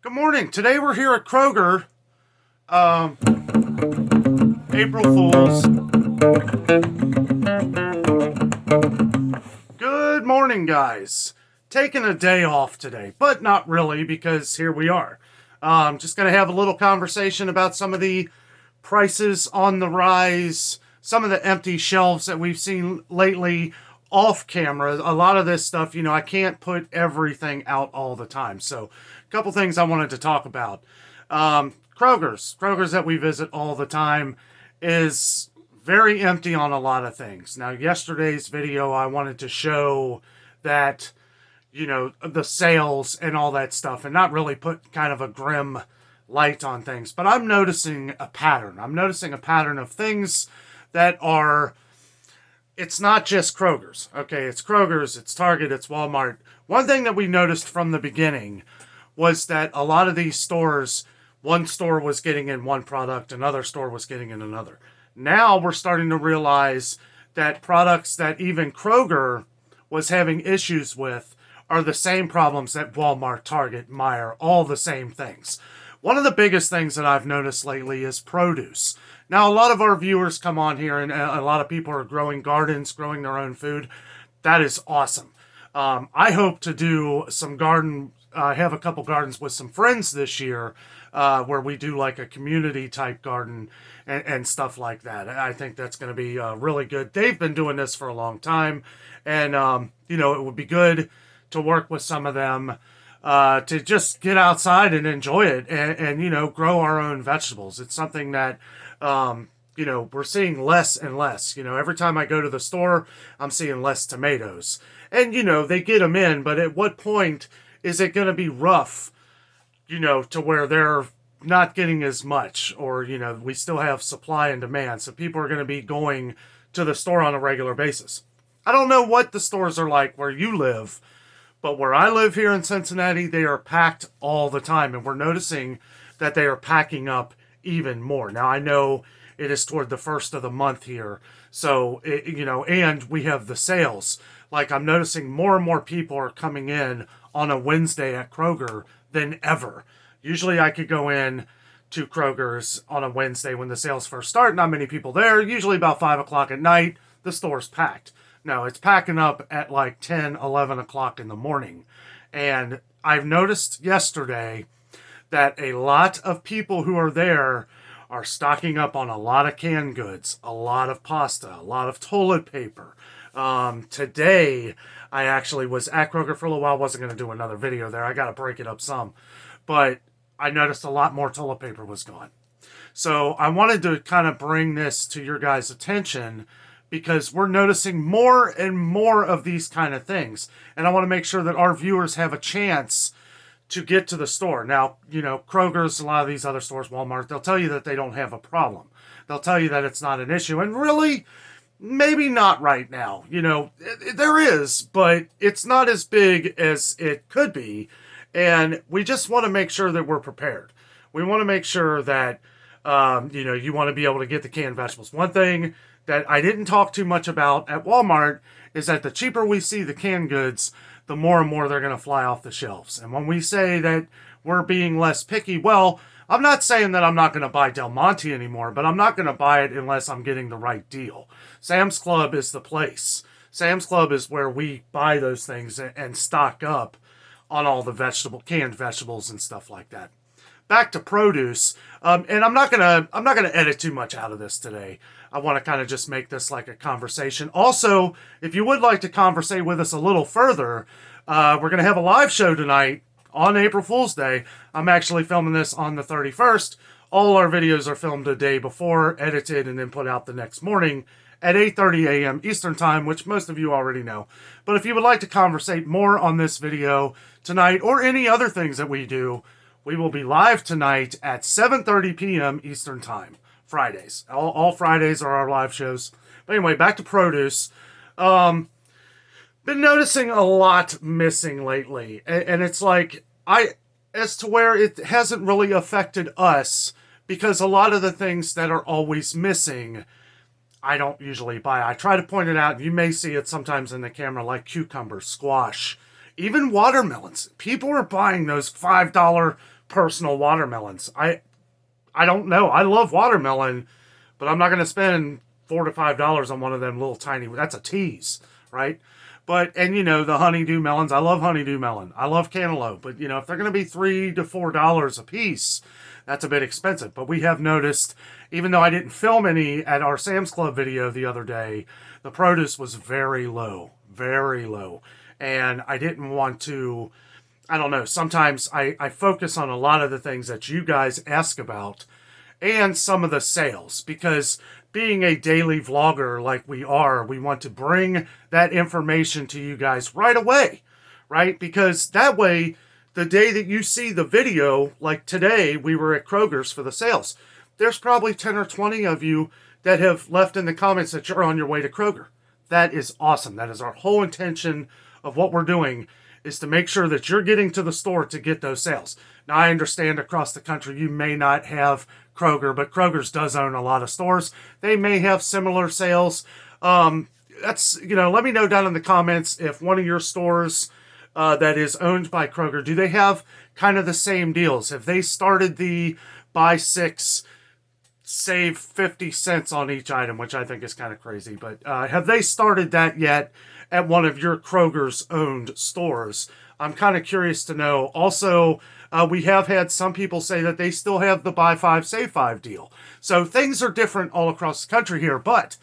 Good morning. Today we're here at Kroger. Um, April Fools. Good morning, guys. Taking a day off today, but not really because here we are. Just going to have a little conversation about some of the prices on the rise, some of the empty shelves that we've seen lately off camera. A lot of this stuff, I can't put everything out all the time. So, a couple things I wanted to talk about. Kroger's that we visit all the time is very empty on a lot of things. Now, yesterday's video, I wanted to show that, the sales and all that stuff and not really put kind of a grim light on things. But I'm noticing a pattern. I'm noticing a pattern of things that are, it's not just Kroger's. Okay, it's Kroger's, it's Target, it's Walmart. One thing that we noticed from the beginning was that a lot of these stores, one store was getting in one product, another store was getting in another. Now we're starting to realize that products that even Kroger was having issues with are the same problems that Walmart, Target, Meijer, all the same things. One of the biggest things that I've noticed lately is produce. Now, a lot of our viewers come on here and a lot of people are growing gardens, growing their own food. That is awesome. I hope to do some garden, have a couple gardens with some friends this year where we do like a community type garden and stuff like that. I think that's going to be really good. They've been doing this for a long time, and it would be good to work with some of them to just get outside and enjoy it and grow our own vegetables. It's something that we're seeing less and less. Every time I go to the store, I'm seeing less tomatoes. And, they get them in, but at what point is it going to be rough, to where they're not getting as much, or, we still have supply and demand. So people are going to be going to the store on a regular basis. I don't know what the stores are like where you live, but where I live here in Cincinnati, they are packed all the time. And we're noticing that they are packing up even more. Now, I know it is toward the first of the month here. So, and we have the sales. Like, I'm noticing more and more people are coming in on a Wednesday at Kroger than ever. Usually I could go in to Kroger's on a Wednesday when the sales first start. Not many people there. Usually about 5 o'clock at night, the store's packed. No, it's packing up at like 10, 11 o'clock in the morning. And I've noticed yesterday that a lot of people who are there are stocking up on a lot of canned goods, a lot of pasta, a lot of toilet paper. Today, I actually was at Kroger for a little while. I wasn't going to do another video there. I got to break it up some. But I noticed a lot more toilet paper was gone. So I wanted to kind of bring this to your guys' attention because we're noticing more and more of these kind of things. And I want to make sure that our viewers have a chance to get to the store. Now, Kroger's, a lot of these other stores, Walmart, they'll tell you that they don't have a problem. They'll tell you that it's not an issue. And really, maybe not right now. There is, but it's not as big as it could be. And we just want to make sure that we're prepared. We want to make sure that, you want to be able to get the canned vegetables. One thing that I didn't talk too much about at Walmart is that the cheaper we see the canned goods, the more and more they're going to fly off the shelves. And when we say that we're being less picky, well, I'm not saying that I'm not going to buy Del Monte anymore, but I'm not going to buy it unless I'm getting the right deal. Sam's Club is the place. Sam's Club is where we buy those things and stock up on all the canned vegetables and stuff like that. Back to produce, and I'm not gonna edit too much out of this today. I want to kind of just make this like a conversation. Also, if you would like to conversate with us a little further, we're gonna have a live show tonight on April Fool's Day. I'm actually filming this on the 31st. All our videos are filmed a day before, edited, and then put out the next morning at 8:30 a.m. Eastern Time, which most of you already know. But if you would like to conversate more on this video tonight or any other things that we do, we will be live tonight at 7:30 p.m. Eastern Time, Fridays. All Fridays are our live shows. But anyway, back to produce. Been noticing a lot missing lately. And it's like, as to where it hasn't really affected us because a lot of the things that are always missing, I don't usually buy. I try to point it out. You may see it sometimes in the camera, like cucumbers, squash, even watermelons. People are buying those $5 personal watermelons. I don't know. I love watermelon, but I'm not going to spend $4 to $5 on one of them little tiny. That's a tease, right? But and the honeydew melons. I love honeydew melon. I love cantaloupe. But if they're going to be $3 to $4 a piece, that's a bit expensive. But we have noticed, even though I didn't film any at our Sam's Club video the other day, the produce was very low, and I didn't want to. I don't know. Sometimes I focus on a lot of the things that you guys ask about and some of the sales, because being a daily vlogger like we are, we want to bring that information to you guys right away, right? Because that way, the day that you see the video, like today, we were at Kroger's for the sales. There's probably 10 or 20 of you that have left in the comments that you're on your way to Kroger. That is awesome. That is our whole intention of what we're doing, is to make sure that you're getting to the store to get those sales. Now, I understand across the country you may not have Kroger, but Kroger's does own a lot of stores. They may have similar sales. Let me know down in the comments if one of your stores that is owned by Kroger, do they have kind of the same deals? Have they started the buy 6, save 50 cents on each item, which I think is kind of crazy, but have they started that yet at one of your Kroger's owned stores? I'm kind of curious to know. Also, we have had some people say that they still have the buy 5, save 5 deal. So things are different all across the country here, but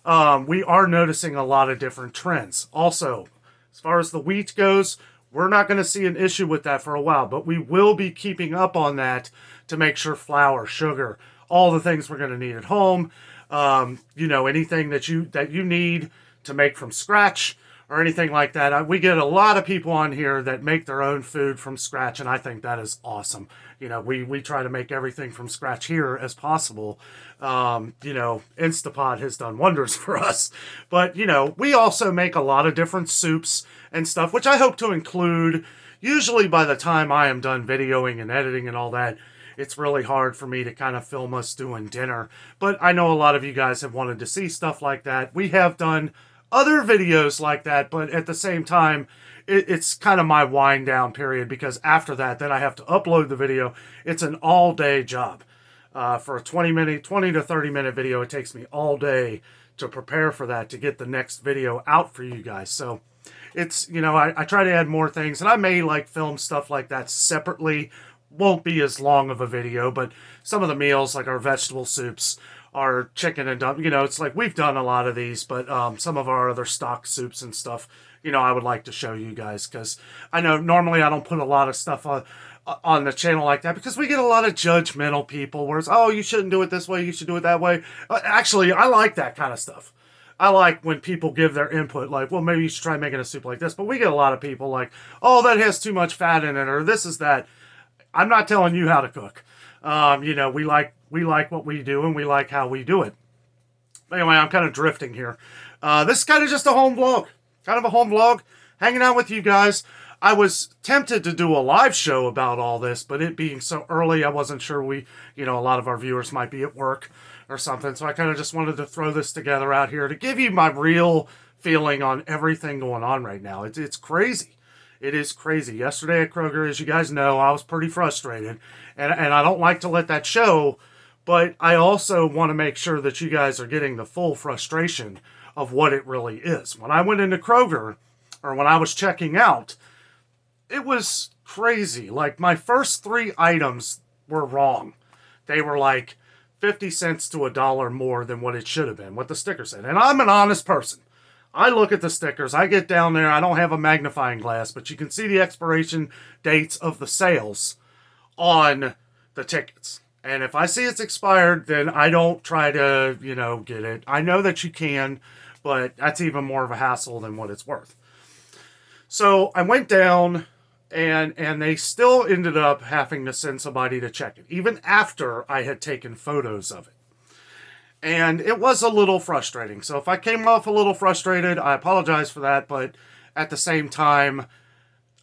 we are noticing a lot of different trends. Also, as far as the wheat goes, we're not going to see an issue with that for a while, but we will be keeping up on that to make sure flour, sugar, all the things we're going to need at home, anything that you need to make from scratch or anything like that. We get a lot of people on here that make their own food from scratch, and I think that is awesome. We try to make everything from scratch here as possible. Instapot has done wonders for us. But, we also make a lot of different soups and stuff, which I hope to include. Usually by the time I am done videoing and editing and all that, it's really hard for me to kind of film us doing dinner. But I know a lot of you guys have wanted to see stuff like that. We have done other videos like that, but at the same time, it's kind of my wind down period, because after that, then I have to upload the video. It's an all day job. For a 20 to 30 minute video, it takes me all day to prepare for that, to get the next video out for you guys. So it's, I try to add more things, and I may film stuff like that separately. Won't be as long of a video, but some of the meals, like our vegetable soups, our chicken and dump, it's like we've done a lot of these, but some of our other stock soups and stuff, I would like to show you guys, because I know normally I don't put a lot of stuff on the channel like that, because we get a lot of judgmental people where it's, oh, you shouldn't do it this way, you should do it that way. Actually, I like that kind of stuff. I like when people give their input, like, well, maybe you should try making a soup like this. But we get a lot of people like, oh, that has too much fat in it, or this is that. I'm not telling you how to cook. We like what we do, and we like how we do it. Anyway, I'm kind of drifting here. This is kind of just a home vlog. Kind of a home vlog, hanging out with you guys. I was tempted to do a live show about all this, but it being so early, I wasn't sure a lot of our viewers might be at work or something. So I kind of just wanted to throw this together out here to give you my real feeling on everything going on right now. It's crazy. It is crazy. Yesterday at Kroger, as you guys know, I was pretty frustrated. And I don't like to let that show, but I also want to make sure that you guys are getting the full frustration of what it really is. When I went into Kroger, or when I was checking out, it was crazy. Like, my first 3 items were wrong. They were like 50 cents to $1 more than what it should have been, what the sticker said. And I'm an honest person. I look at the stickers, I get down there, I don't have a magnifying glass, but you can see the expiration dates of the sales on the tickets. And if I see it's expired, then I don't try to, get it. I know that you can, but that's even more of a hassle than what it's worth. So I went down, and they still ended up having to send somebody to check it, even after I had taken photos of it. And it was a little frustrating. So if I came off a little frustrated, I apologize for that. But at the same time,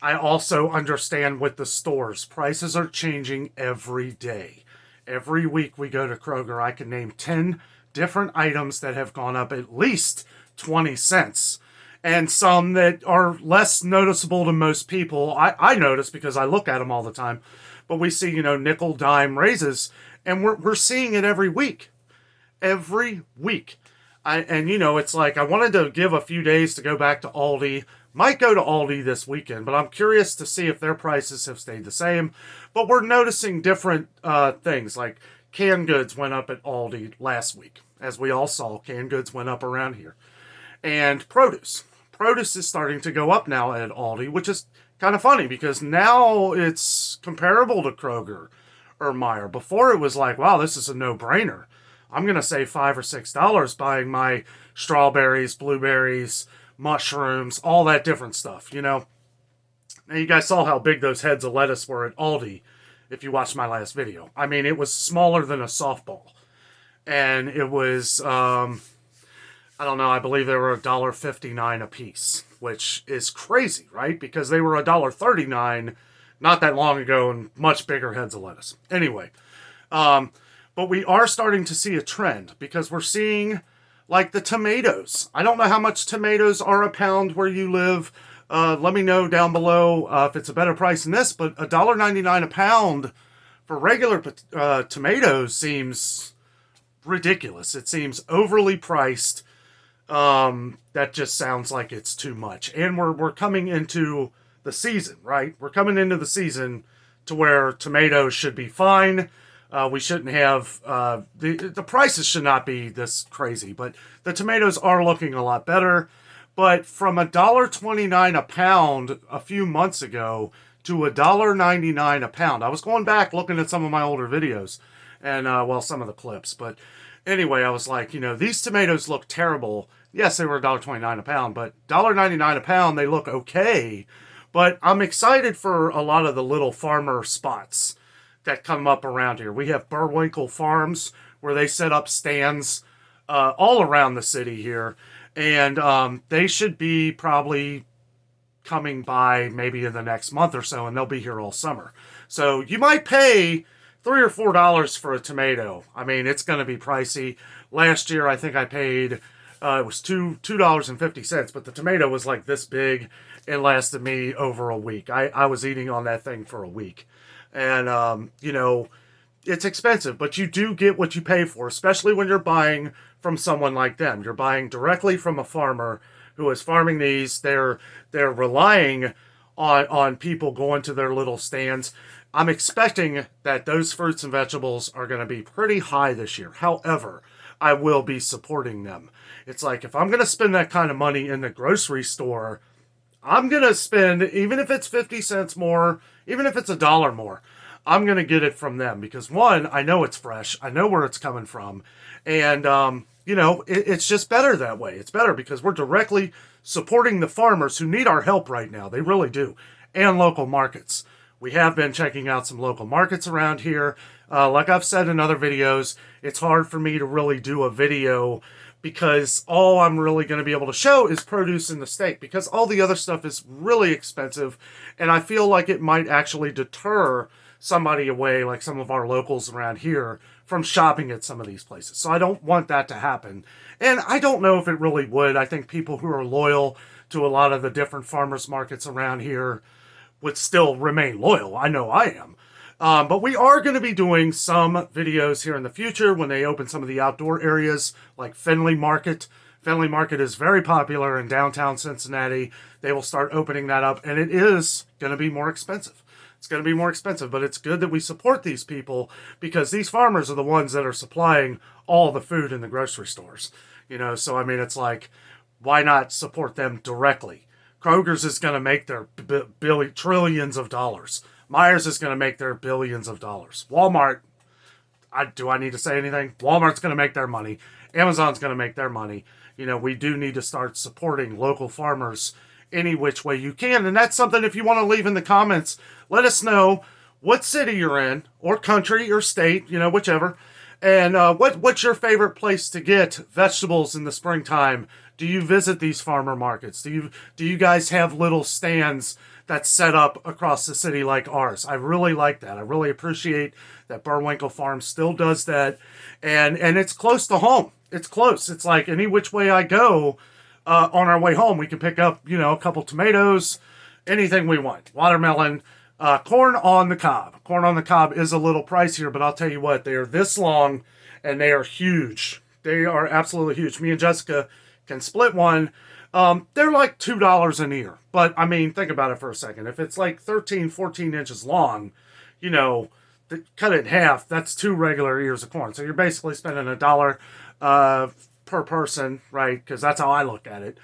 I also understand with the stores. Prices are changing every day. Every week we go to Kroger, I can name 10 different items that have gone up at least 20 cents. And some that are less noticeable to most people. I notice because I look at them all the time. but we see, nickel dime raises, and we're seeing it every week. Every week. It's like I wanted to give a few days to go back to Aldi. Might go to Aldi this weekend, but I'm curious to see if their prices have stayed the same. But we're noticing different things, like canned goods went up at Aldi last week. As we all saw, canned goods went up around here. And produce. Produce is starting to go up now at Aldi, which is kind of funny because now it's comparable to Kroger or Meijer. Before it was like, wow, this is a no-brainer. I'm going to save $5 or $6 buying my strawberries, blueberries, mushrooms, all that different stuff, Now, you guys saw how big those heads of lettuce were at Aldi if you watched my last video. I mean, it was smaller than a softball. And it was, I don't know, I believe they were $1.59 a piece, which is crazy, right? Because they were $1.39 not that long ago and much bigger heads of lettuce. Anyway, but we are starting to see a trend because we're seeing, like, the tomatoes. I don't know how much tomatoes are a pound where you live. Let me know down below if it's a better price than this, but $1.99 a pound for regular tomatoes seems ridiculous. It seems overly priced. That just sounds like it's too much. And we're coming into the season, right? We're coming into the season to where tomatoes should be fine. We shouldn't have, the prices should not be this crazy, but the tomatoes are looking a lot better. But from $1.29 a pound a few months ago to $1.99 a pound, I was going back looking at some of my older videos and, some of the clips. But anyway, I was like, these tomatoes look terrible. Yes, they were $1.29 a pound, but $1.99 a pound, they look okay. But I'm excited for a lot of the little farmer spots that come up around here. We have Burwinkle Farms where they set up stands all around the city here. And they should be probably coming by maybe in the next month or so, and they'll be here all summer. So you might pay $3 or $4 for a tomato. I mean, it's going to be pricey. Last year, I think I paid, it was $2.50, but the tomato was like this big. It lasted me over a week. I was eating on that thing for a week. And, it's expensive, but you do get what you pay for, especially when you're buying from someone like them. You're buying directly from a farmer who is farming these. They're relying on people going to their little stands. I'm expecting that those fruits and vegetables are going to be pretty high this year. However, I will be supporting them. It's like, if I'm going to spend that kind of money in the grocery store, I'm going to spend, even if it's 50 cents more, even if it's $1 more, I'm going to get it from them because, one, I know it's fresh. I know where it's coming from. And, it's just better that way. It's better because we're directly supporting the farmers who need our help right now. They really do. And local markets. We have been checking out some local markets around here. Like I've said in other videos, it's hard for me to really do a video because all I'm really going to be able to show is produce in the state because all the other stuff is really expensive. And I feel like it might actually deter somebody away, like some of our locals around here, from shopping at some of these places. So I don't want that to happen. And I don't know if it really would. I think people who are loyal to a lot of the different farmers markets around here would still remain loyal. I know I am. But we are going to be doing some videos here in the future when they open some of the outdoor areas like Findlay Market. Findlay Market is very popular in downtown Cincinnati. They will start opening that up, and it is going to be more expensive. It's going to be more expensive, but it's good that we support these people because these farmers are the ones that are supplying all the food in the grocery stores. So I mean, it's like, why not support them directly? Kroger's is going to make their trillions of dollars. Myers is going to make their billions of dollars. Walmart, do I need to say anything? Walmart's going to make their money. Amazon's going to make their money. We do need to start supporting local farmers any which way you can. And that's something, if you want to leave in the comments, let us know what city you're in, or country, or state, whichever. And what's your favorite place to get vegetables in the springtime? Do you visit these farmer markets? Do you guys have little stands that's set up across the city like ours? I really like that. I really appreciate that Burwinkle Farm still does that. And it's close to home. It's close. It's like any which way I go, on our way home, we can pick up, a couple tomatoes, anything we want. Watermelon, Corn on the cob. Corn on the cob is a little pricier, but I'll tell you what, they are this long and they are huge. They are absolutely huge. Me and Jessica can split one. They're like $2 an ear. But, I mean, think about it for a second. If it's like 13, 14 inches long, you know, cut it in half, that's 2 regular ears of corn. So you're basically spending $1 per person, right? Because that's how I look at it.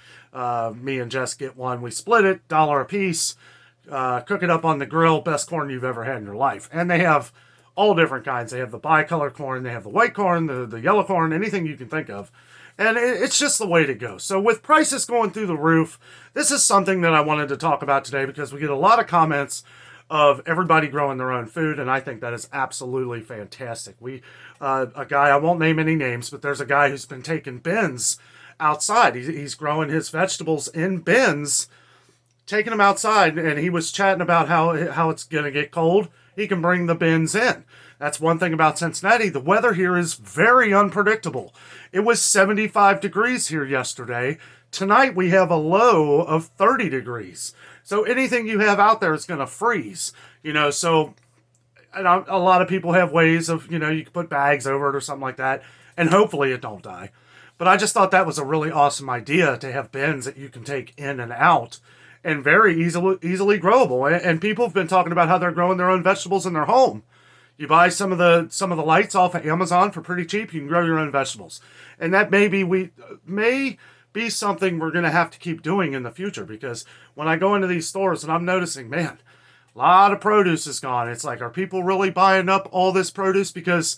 Me and Jess get one. We split it, $1 a piece. Cook it up on the grill. Best corn you've ever had in your life. And they have all different kinds. They have the bicolor corn. They have the white corn, the yellow corn, anything you can think of. And it's just the way to go. So with prices going through the roof, this is something that I wanted to talk about today because we get a lot of comments of everybody growing their own food, and I think that is absolutely fantastic. A guy, I won't name any names, but there's a guy who's been taking bins outside. He's growing his vegetables in bins, taking them outside, and he was chatting about how it's going to get cold. He can bring the bins in. That's one thing about Cincinnati. The weather here is very unpredictable. It was 75 degrees here yesterday. Tonight we have a low of 30 degrees. So anything you have out there is going to freeze. So and a lot of people have ways of, you can put bags over it or something like that, and hopefully it don't die. But I just thought that was a really awesome idea to have bins that you can take in and out and very easily growable. And people have been talking about how they're growing their own vegetables in their home. You buy some of the lights off of Amazon for pretty cheap. You can grow your own vegetables, and that may be something we're going to have to keep doing in the future. Because when I go into these stores and I'm noticing, man, a lot of produce is gone. It's like, are people really buying up all this produce? Because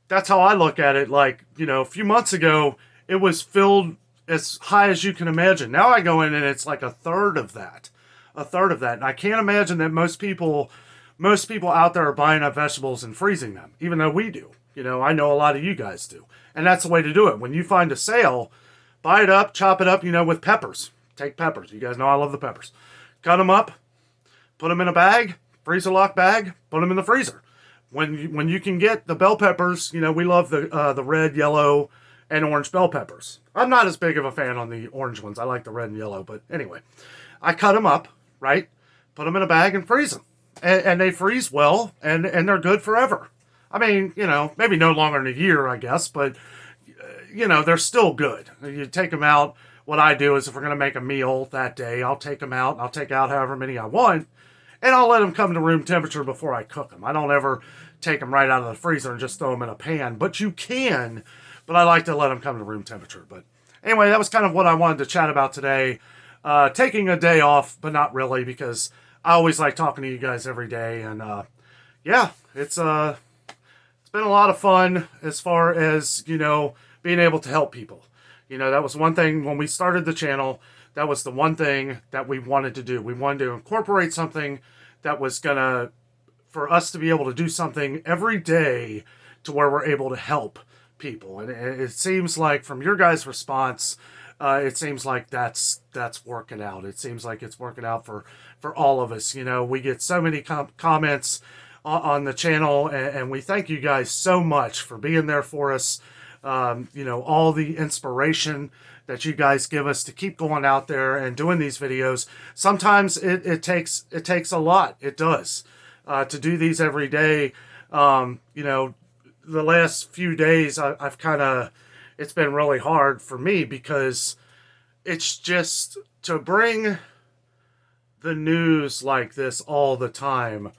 that's how I look at it. Like, a few months ago, it was filled as high as you can imagine. Now I go in and it's like a third of that. And I can't imagine that most people out there are buying up vegetables and freezing them, even though we do. I know a lot of you guys do. And that's the way to do it. When you find a sale, buy it up, chop it up, with peppers. Take peppers. You guys know I love the peppers. Cut them up, put them in a bag, freezer lock bag, put them in the freezer. When you can get the bell peppers, we love the red, yellow, and orange bell peppers. I'm not as big of a fan on the orange ones. I like the red and yellow. But anyway, I cut them up, right? Put them in a bag and freeze them. And they freeze well, and they're good forever. I mean, maybe no longer than a year, I guess, but, they're still good. You take them out. What I do is if we're going to make a meal that day, I'll take them out. I'll take out however many I want, and I'll let them come to room temperature before I cook them. I don't ever take them right out of the freezer and just throw them in a pan, but you can, but I like to let them come to room temperature. But anyway, that was kind of what I wanted to chat about today. Taking a day off, but not really, because I always like talking to you guys every day, and it's been a lot of fun as far as being able to help people. That was one thing when we started the channel. That was the one thing that we wanted to do. We wanted to incorporate something that was for us to be able to do something every day to where we're able to help people. And it seems like from your guys' response, it seems like that's working out. It seems like it's working out for all of us. We get so many comments on the channel, and we thank you guys so much for being there for us. All the inspiration that you guys give us to keep going out there and doing these videos. Sometimes it takes a lot. It does to do these every day. The last few days I've it's been really hard for me because it's just to bring the news like this all the time.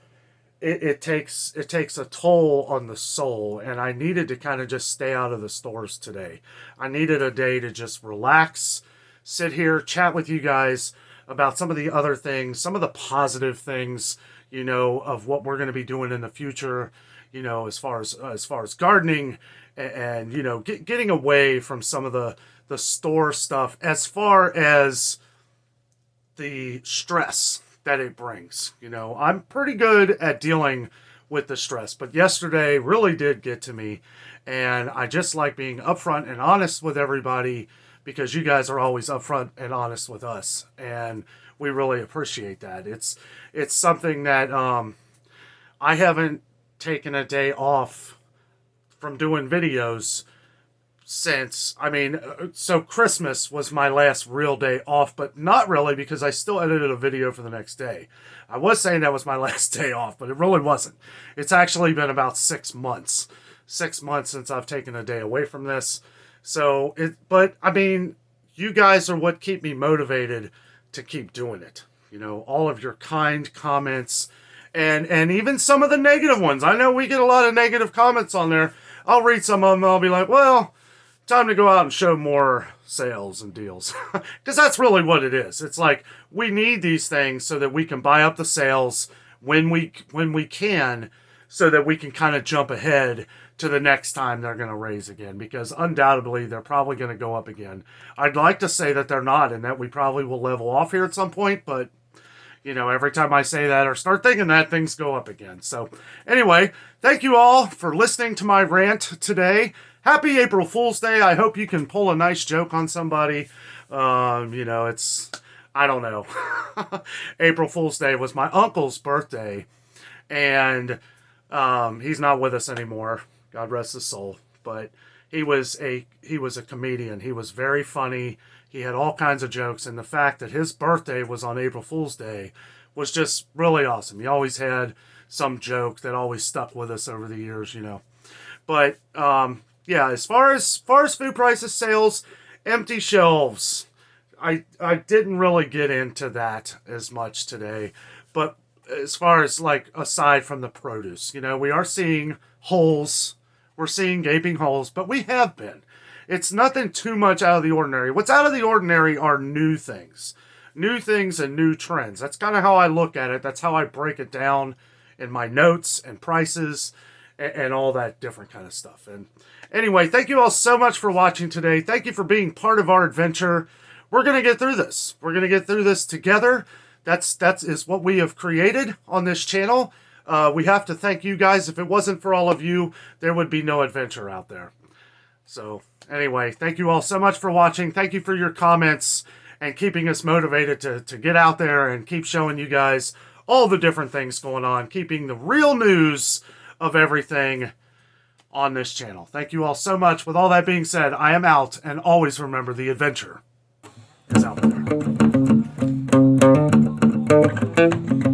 It takes a toll on the soul, and I needed to kind of just stay out of the stores today. I needed a day to just relax, sit here, chat with you guys about some of the other things, some of the positive things, of what we're going to be doing in the future, as far as gardening and getting away from some of the store stuff as far as the stress that it brings. I'm pretty good at dealing with the stress, but yesterday really did get to me, and I just like being upfront and honest with everybody because you guys are always upfront and honest with us, and we really appreciate that. It's something that I haven't taken a day off from doing videos since, I mean, so Christmas was my last real day off, but not really, because I still edited a video for the next day. I was saying that was my last day off, but it really wasn't. It's actually been about 6 months. 6 months since I've taken a day away from this. So, but I mean, you guys are what keep me motivated to keep doing it. You know, all of your kind comments and even some of the negative ones. I know we get a lot of negative comments on there. I'll read some of them and I'll be like, well, time to go out and show more sales and deals. Because that's really what it is. It's like, we need these things so that we can buy up the sales when we can, so that we can kind of jump ahead to the next time they're going to raise again, because undoubtedly they're probably going to go up again. I'd like to say that they're not, and that we probably will level off here at some point, but you know, every time I say that or start thinking that, things go up again. So anyway, thank you all for listening to my rant today. Happy April Fool's Day. I hope you can pull a nice joke on somebody. You know, I don't know. April Fool's Day was my uncle's birthday, and he's not with us anymore. God rest his soul. But he was a comedian. He was very funny. He had all kinds of jokes, and the fact that his birthday was on April Fool's Day was just really awesome. He always had some joke that always stuck with us over the years, you know. But yeah, as far as food prices, sales, empty shelves, I didn't really get into that as much today. But as far as, like, aside from the produce, you know, we are seeing holes. We're seeing gaping holes, but we have been. It's nothing too much out of the ordinary. What's out of the ordinary are new things. New things and new trends. That's kind of how I look at it. That's how I break it down in my notes and prices and all that different kind of stuff. And anyway, thank you all so much for watching today. Thank you for being part of our adventure. We're going to get through this. We're going to get through this together. That is what we have created on this channel. We have to thank you guys. If it wasn't for all of you, there would be no adventure out there. So anyway, thank you all so much for watching. Thank you for your comments and keeping us motivated to get out there and keep showing you guys all the different things going on, keeping the real news of everything on this channel. Thank you all so much. With all that being said, I am out, and always remember, the adventure is out there.